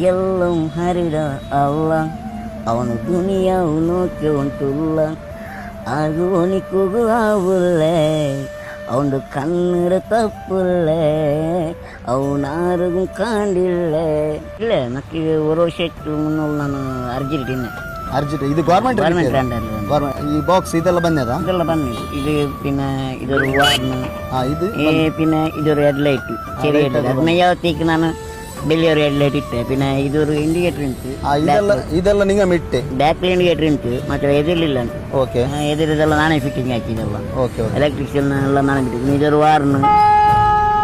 എല്ലാം ഹരിത അല്ല അവನು ದುನಿಯಾವು ನೋಕೆ ಉಂಟುಲ್ಲ ಆಗುವನಿಗೂ ಆವುಲ್ಲೇ ಅವನು ಕಣ್ಣರ ತಪ್ಪುಲ್ಲೇ ಅವನಾರಿಗೂ ಕಾಂಡಿಲ್ಲೇ ಇಲ್ಲ ನಕ್ಕೆ ഒരു ವರ್ಷ മുന്നോൾ ನಾನು ಅರ್ಜಿಟ್ಟಿದ್ದೆ ಅರ್ಜಿಟ್ ಇದು ಗೌರ್ಮೆಂಟ್ ಈ ಬಾಕ್ಸ್ ಇದೆಲ್ಲ ಬಂದದ ಇದೆಲ್ಲ ಬಂದಿದೆ ಇದು പിന്നെ ഇതൊരു വാർണ് ഇത് പിന്നെ ഇതൊരു ഹെഡ്ലൈറ്റ് ചെറിയ ഹെഡ്ലൈറ്റ് ಯಾವತ್ತಿಗೆ ನಾನು വലിയൊരു ഹെഡ്ലൈറ്റ് ഇട്ടേ പിന്നെ ഇതൊരു ഇൻഡിക്കേറ്റർ ഉണ്ട് ಇದೆಲ್ಲ നിങ്ങൾ ഇട്ടേ ബാക്കിൽ ഇൻഡിക്കേറ്റർ ഉണ്ട് മറ്റേ എതിരില്ല ಓಕೆ എതിരിതെല്ലാം നാണേ ഫിറ്റിംഗ് ആക്കി ഇതെല്ലാം ಓಕೆ ഇലക്ട്രിഷ്യൻ എല്ലാം നാണേ ഫിറ്റിംഗ് ഇതൊരു വാർണ്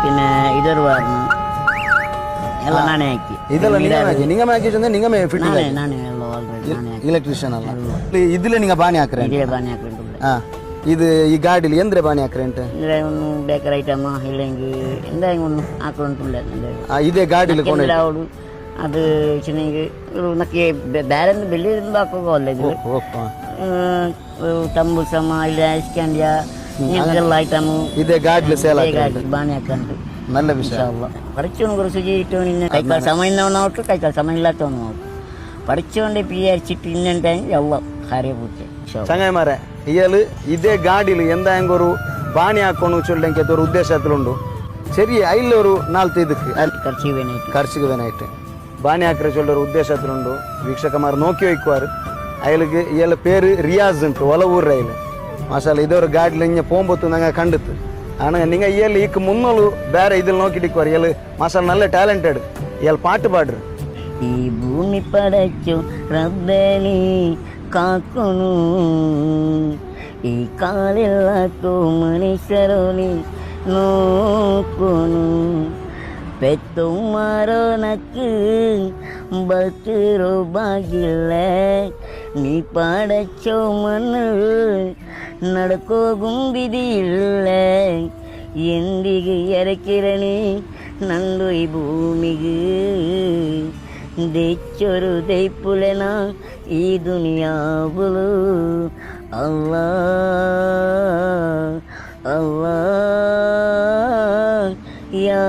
പിന്നെ ഇതൊരു വാർണ് എല്ലാം നാണേ ആക്കി ಇದೆಲ್ಲ നിങ്ങൾ ಹಾಕಿದ್ರೆ നിങ്ങൾ ಫಿಟ್ಟಿಂಗ್ ನಾನೇ ಎಲ್ಲ ಆಲ್ರೆಡಿ ನಾನೇ ಹಾಕಿ ಇಲೆಕ್ಟ್ರಿಷಿಯನ್ ಅಲ್ಲ ഇതില് നിങ്ങൾ ಬಾಣಿ ಹಾಕ್ರೆ ಇದೇ ಬಾಣಿ ಹಾಕಿട്ടുണ്ട് ഇത് ഈ ഗാഡിൽ എന്തിനാ ಬಾಣಿ ಹಾಕ್ರೆ ಅಂತ ಅಂದ್ರೆ ಒಂದು ಬೇಕರ್ ಐಟಮ್ ಇല്ലെങ്കിൽ എന്തായാലും ഒന്ന് ಹಾಕೊಂಡಿಲ್ಲ ಇದೇ ಗಾಡಿಲಿ ಅವಳು ಅದು ಚೆನ್ನಾಗಿ ನಕ್ಕೆ ಬೇರೆ ಬೆಳ್ಳಿಯಿಂದ ಹಾಕೋಲ್ಲ ಇದು ತಂಬು ಸಮ ಇಲ್ಲ ಐಸ್ಕ್ಯಾಂಡಿಯ ಎಲ್ಲ ಐಟಮ್ ಇದೇ ಗಾಡಿಲಿ ಸೇಲ್ ಬಾಣಿ ಹಾಕೊಂಡು നല്ല വിഷയ പഠിച്ചോണ്ട് കുറച്ച് ചെയ്തിട്ട് കൈക്കാൽ സമയം നോട്ട് കൈക്കാൽ സമയം ഇല്ലാത്തവന്ന് നോക്കും പഠിച്ചുകൊണ്ട് വിചാരിച്ചിട്ട് ഇന്നുണ്ടെങ്കിൽ എല്ലാം കാര്യപൂർത്തി ചങ്ങായിമാരെ ഇയാള് ഇതേ ഗാഡിയിൽ എന്തായെങ്കിലും ഒരു ബാണി ಹಾಕೊಂಡು ചൊല്ലെങ്കിൽ ഒരു ഉദ്ദേശത്തിലുണ്ട് ശരി അതിലൊരു നാളത്തെ ഇതൊക്കെ ಖರ್ಚಿಗೆ വേനായിട്ട് ബാണി ಹಾಕ್ರೆ ചൊല്ല ഒരു ഉദ്ദേശത്തിലുണ്ട് വീക്ഷകമാർ നോക്കി വയ്ക്കുവാറ് അയാൾക്ക് ഇയാളുടെ പേര് റിയാസ് ഉണ്ട് ഒലവൂർ അയാൾ മാഷാല്ല ഇതൊരു ഗാഡിയിൽ ഇങ്ങനെ പോകുമ്പോൾ ഞങ്ങൾ കണ്ടെത്ത് ആണ് നിങ്ങൾ ഇയാൾ ഈക്ക് മുന്നോളു വേറെ ഇതിൽ നോക്കിയിട്ട് ഇയാൾ മാഷാല്ല നല്ല ടാലന്റഡ് ഇയാൾ പാട്ട് പാടും ഈ ഭൂമി പടച്ചു റബ്ബനി കാക്കുന്നു ഈ കാലില്ലാത്ത മനുഷ്യരോനി നോക്കുന്നു പെത്തുമാരോ നക്ക് ബത്തിರೋ ಬಾಗಿಲ್ಲ ನೀ ಪಡಚೋ ಮಣ್ಣು ನಡ್ಕೋ ಗುಂಬಿದಿಲ್ಲ ಎಂದಿಗೆ ಎರಕಿರಣಿ ನಂದು ಈ ಭೂಮಿಗೆ ದೆಚ್ಚೊರು ದೈಪುಲೆನ ಈ ದುನಿಯಾವುಲು ಅಲ್ಲಾ ಅಲ್ಲಾ ಯಾ